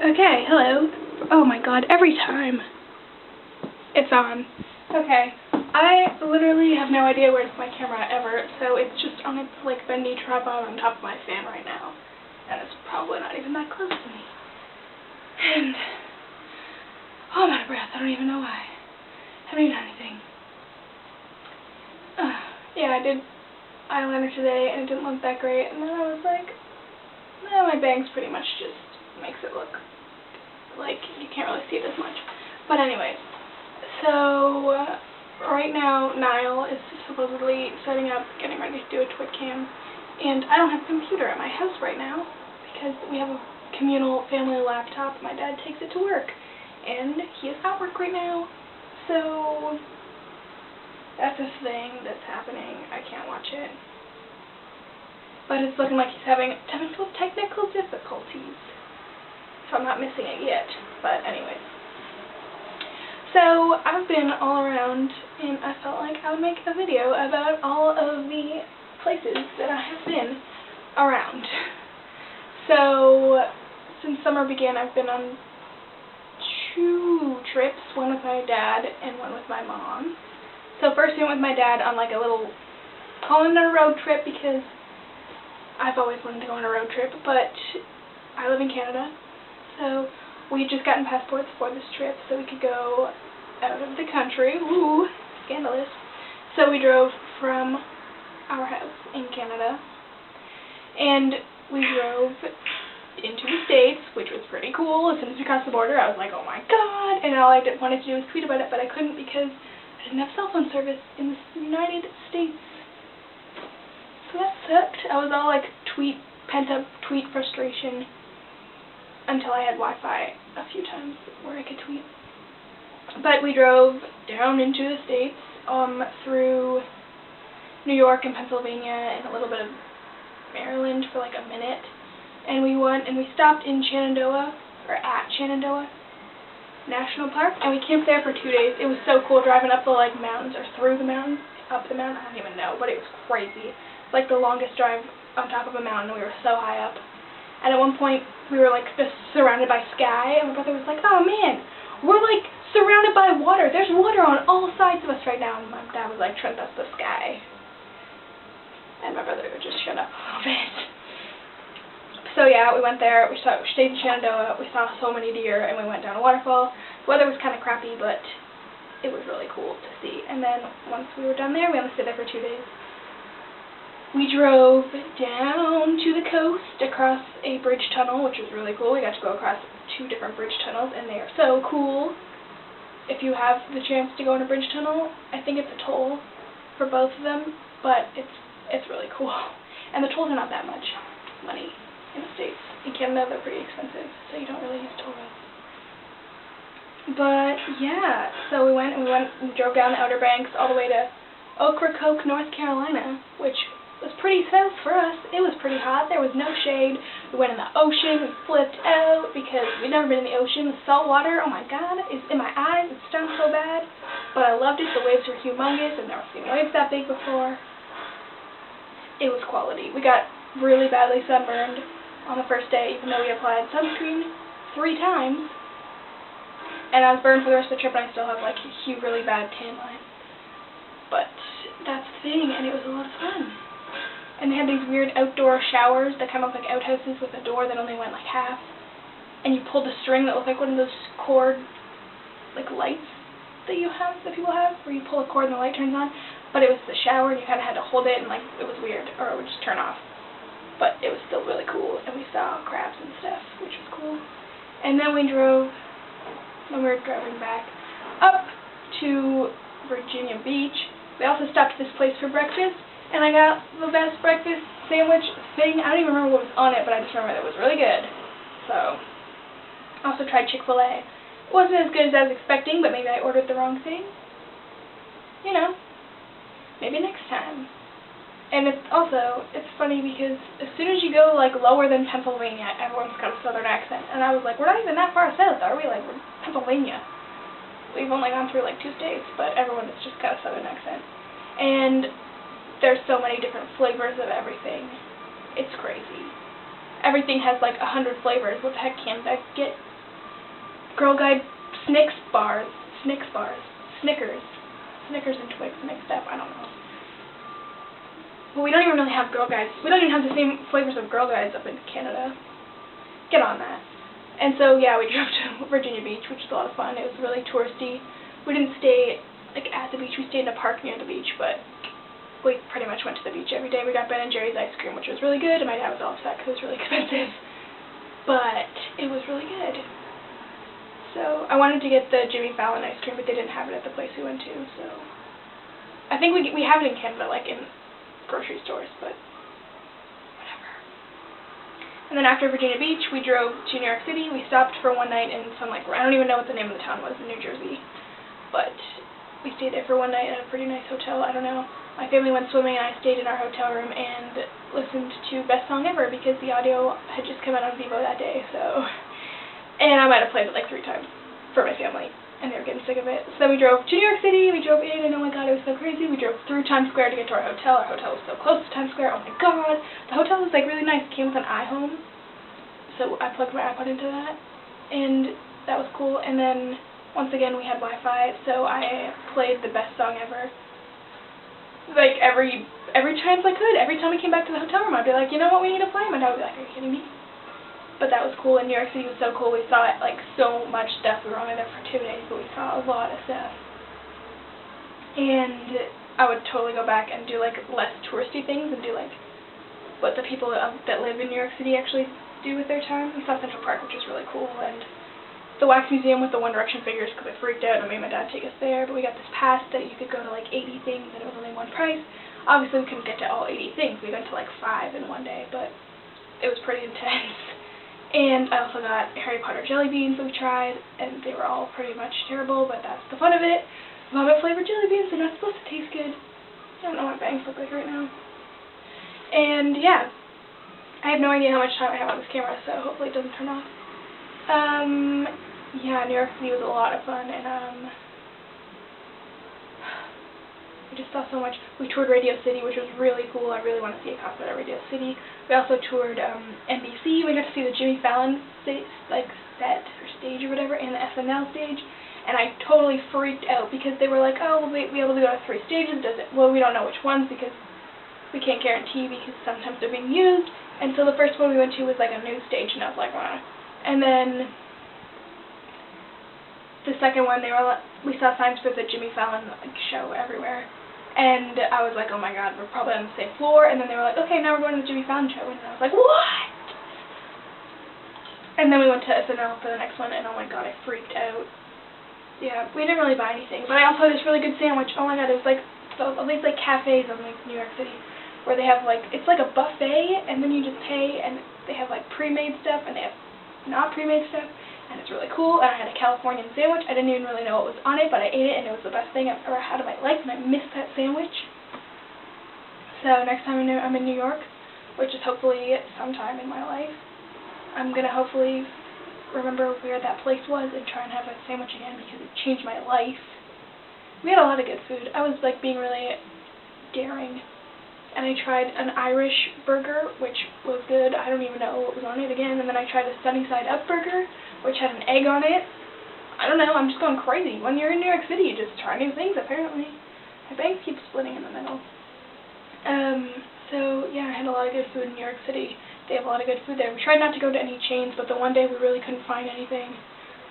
Okay, hello. Oh my god, every time it's on. Okay, I literally have no idea where's my camera ever, so it's just on its like bendy tripod on top of my fan right now. And it's probably not even that close to me. And oh, I'm out of breath. I don't even know why. I haven't even done anything. Yeah, I did eyeliner today and it didn't look that great, and then I was like, nah, my bangs pretty much just makes it look like you can't really see it as much. But anyways, so right now Niall is supposedly setting up, getting ready to do a TwitCam, and I don't have a computer at my house right now because we have a communal family laptop. My dad takes it to work, and he is at work right now, so that's a thing that's happening. I can't watch it. But it's looking like he's having technical difficulties. So I'm not missing it yet. But anyways. So I've been all around and I felt like I would make a video about all of the places that I have been around. So since summer began, I've been on 2 trips, one with my dad and one with my mom. So first we went with my dad on like a little, calling it a road trip because I've always wanted to go on a road trip, but I live in Canada, so we had just gotten passports for this trip so we could go out of the country. Ooh, scandalous. So we drove from our house in Canada, and we drove into the States, which was pretty cool. As soon as we crossed the border, I was like, oh my god, and all I wanted to do was tweet about it, but I couldn't because I didn't have cell phone service in the United States. So that sucked. I was all like pent-up tweet frustration until I had Wi-Fi a few times where I could tweet. But we drove down into the States, through New York and Pennsylvania and a little bit of Maryland for like a minute. And we went and we stopped in Shenandoah, or at Shenandoah National Park, and we camped there for 2 days. It was so cool driving up the like mountains, or through the mountains, up the mountain, I don't even know, but it was crazy. Like the longest drive on top of a mountain. We were so high up, and at one point we were like just surrounded by sky, and my brother was like, oh man, we're like surrounded by water, there's water on all sides of us right now, and my dad was like, Trent, that's the sky. And my brother would just shut up a little bit. So yeah, we went there, we stayed in Shenandoah, we saw so many deer, and we went down a waterfall. The weather was kind of crappy, but it was really cool to see. And then once we were done there, we only stayed there for 2 days. We drove down to the coast across a bridge tunnel, which was really cool. We got to go across 2 different bridge tunnels, and they are so cool. If you have the chance to go in a bridge tunnel, I think it's a toll for both of them, but it's really cool. And the tolls are not that much money in the States. In Canada, they're pretty expensive, so you don't really use toll roads. But yeah, so we drove down the Outer Banks all the way to Ocracoke, North Carolina, which was pretty south for us. It was pretty hot. There was no shade. We went in the ocean. We flipped out because we'd never been in the ocean. The salt water, oh my god, is in my eyes. It stung so bad. But I loved it. The waves were humongous. I've never seen waves that big before. It was quality. We got really badly sunburned on the first day, even though we applied sunscreen 3 times. And I was burned for the rest of the trip, and I still have like a really bad tan line. But that's the thing, and it was a lot of fun. And they had these weird outdoor showers that kind of look like outhouses with a door that only went like half. And you pulled a string that looked like one of those cord, like lights that people have, where you pull a cord and the light turns on. But it was the shower, and you kind of had to hold it, and like it was weird, or it would just turn off. But it was still really cool, and we saw crabs and stuff, which was cool. And then we drove, when we were driving back, up to Virginia Beach. We also stopped at this place for breakfast, and I got the best breakfast sandwich thing. I don't even remember what was on it, but I just remember that it was really good. So, also tried Chick-fil-A. It wasn't as good as I was expecting, but maybe I ordered the wrong thing. You know, maybe next time. And it's funny because as soon as you go like lower than Pennsylvania, everyone's got a southern accent. And I was like, we're not even that far south, are we? Like, we're Pennsylvania. We've only gone through like 2 states, but everyone has just got a southern accent. And there's so many different flavors of everything. It's crazy. Everything has like 100 flavors. What the heck, Canada? Get Girl Guide Snickers bars. Snickers and Twix mixed up, I don't know. Well, we don't even really have Girl Guides. We don't even have the same flavors of Girl Guides up in Canada. Get on that. And so, yeah, we drove to Virginia Beach, which was a lot of fun. It was really touristy. We didn't stay, like, at the beach. We stayed in a park near the beach, but we pretty much went to the beach every day. We got Ben & Jerry's ice cream, which was really good, and my dad was all upset because it was really expensive. But it was really good. So, I wanted to get the Jimmy Fallon ice cream, but they didn't have it at the place we went to, so. I think we have it in Canada, like, in grocery stores, but whatever. And then after Virginia Beach, we drove to New York City. We stopped for one night in some, like, I don't even know what the name of the town was in New Jersey, but we stayed there for one night at a pretty nice hotel. I don't know. My family went swimming, and I stayed in our hotel room and listened to Best Song Ever because the audio had just come out on Vivo that day, so. And I might have played it like 3 times for my family, and they were getting sick of it. So then we drove to New York City, we drove in, and oh my god, it was so crazy. We drove through Times Square to get to our hotel. Our hotel was so close to Times Square, oh my god. The hotel was like really nice. It came with an iHome, so I plugged my iPod into that, and that was cool. And then, once again, we had Wi-Fi, so I played the Best Song Ever. Like, every chance I could. Every time we came back to the hotel room, I'd be like, you know what we need to play? My dad would be like, are you kidding me? But that was cool, and New York City was so cool. We saw, like, so much stuff. We were only there for 2 days, but we saw a lot of stuff. And I would totally go back and do, like, less touristy things and do, like, what the people that live in New York City actually do with their time. We saw Central Park, which was really cool, and the Wax Museum with the One Direction figures, because I freaked out and I made my dad take us there. But we got this pass that you could go to, like, 80 things, and it was only one price. Obviously, we couldn't get to all 80 things. We went to, like, 5 in one day, but it was pretty intense. And I also got Harry Potter jelly beans that we tried, and they were all pretty much terrible, but that's the fun of it. Vomit-flavored jelly beans, they're not supposed to taste good. I don't know what bangs look like right now. And, yeah. I have no idea how much time I have on this camera, so hopefully it doesn't turn off. Yeah, New York City was a lot of fun, and, we just saw so much. We toured Radio City, which was really cool. I really want to see a concert at Radio City. We also toured NBC. We got to see the Jimmy Fallon set or stage or whatever, and the SNL stage. And I totally freaked out because they were like, oh, we'll be able to go to 3 stages. Well, we don't know which ones because we can't guarantee because sometimes they're being used. And so the first one we went to was like a new stage, and I was like, wow. And then the second one, we saw signs for the Jimmy Fallon show everywhere. And I was like, oh my god, we're probably on the same floor. And then they were like, okay, now we're going to the Jimmy Fallon show. And I was like, what? And then we went to SNL for the next one, and oh my god, I freaked out. Yeah, we didn't really buy anything. But I also had this really good sandwich. Oh my god, it was like, all these like cafes in like New York City where they have like, it's like a buffet, and then you just pay, and they have like pre-made stuff, and they have not pre-made stuff. And it's really cool, and I had a Californian sandwich. I didn't even really know what was on it, but I ate it, and it was the best thing I've ever had in my life, and I missed that sandwich. So next time I'm in New York, which is hopefully sometime in my life, I'm going to hopefully remember where that place was and try and have a sandwich again because it changed my life. We had a lot of good food. I was like being really daring. And I tried an Irish burger, which was good. I don't even know what was on it again. And then I tried a Sunny Side Up burger, which had an egg on it. I don't know, I'm just going crazy. When you're in New York City, you just try new things, apparently. My bangs keep splitting in the middle. So, yeah, I had a lot of good food in New York City. They have a lot of good food there. We tried not to go to any chains, but the one day we really couldn't find anything.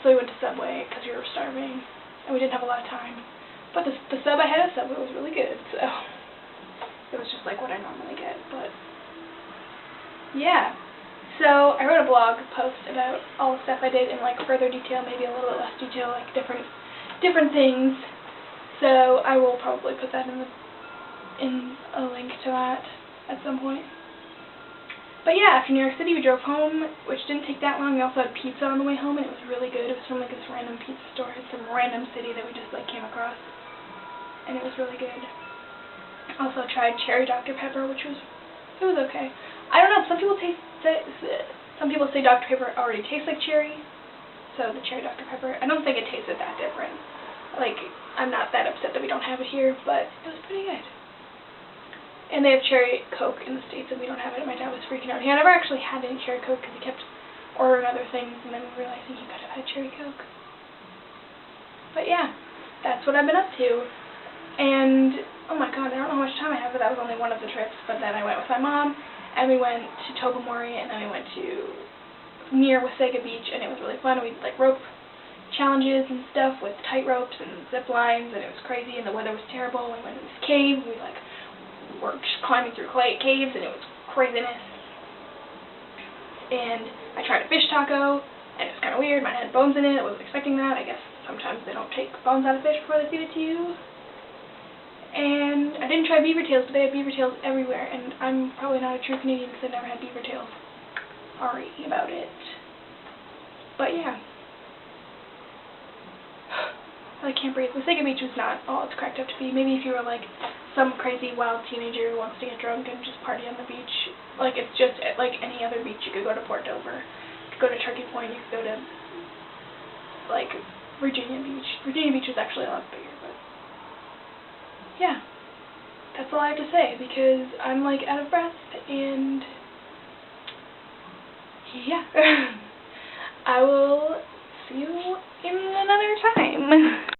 So we went to Subway, because we were starving. And we didn't have a lot of time. But the sub I had at Subway was really good, so it was just like what I normally get, but yeah. So I wrote a blog post about all the stuff I did in like further detail, maybe a little bit less detail, like different things. So I will probably put that in a link to that at some point. But yeah, after New York City, we drove home, which didn't take that long. We also had pizza on the way home, and it was really good. It was from like this random pizza store in some random city that we just like came across, and it was really good. Also tried cherry Dr. Pepper, which was okay. I don't know. Some people say Dr. Pepper already tastes like cherry, so the cherry Dr. Pepper. I don't think it tasted that different. Like, I'm not that upset that we don't have it here, but it was pretty good. And they have cherry Coke in the States, and we don't have it. My dad was freaking out. He had never actually had any cherry Coke because he kept ordering other things, and then realizing he could have had cherry Coke. But yeah, that's what I've been up to. And, oh my god, I don't know how much time I have, but that was only one of the trips. But then I went with my mom, and we went to Tobermory, and then we went to near Wasaga Beach, and it was really fun. We did like rope challenges and stuff with tight ropes and zip lines, and it was crazy, and the weather was terrible. We went to this cave, and we like were just climbing through caves, and it was craziness. And I tried a fish taco, and it was kind of weird. Mine had bones in it. I wasn't expecting that. I guess sometimes they don't take bones out of fish before they feed it to you. And I didn't try beaver tails, but they had beaver tails everywhere, and I'm probably not a true Canadian because I've never had beaver tails. Sorry about it. But yeah. I can't breathe. Wasaga Beach was not all it's cracked up to be. Maybe if you were like some crazy wild teenager who wants to get drunk and just party on the beach. Like, it's just like any other beach. You could go to Port Dover, you could go to Turkey Point, you could go to like Virginia Beach. Virginia Beach was actually a lot bigger, but yeah. That's all I have to say because I'm like out of breath, and yeah. I will see you in another time.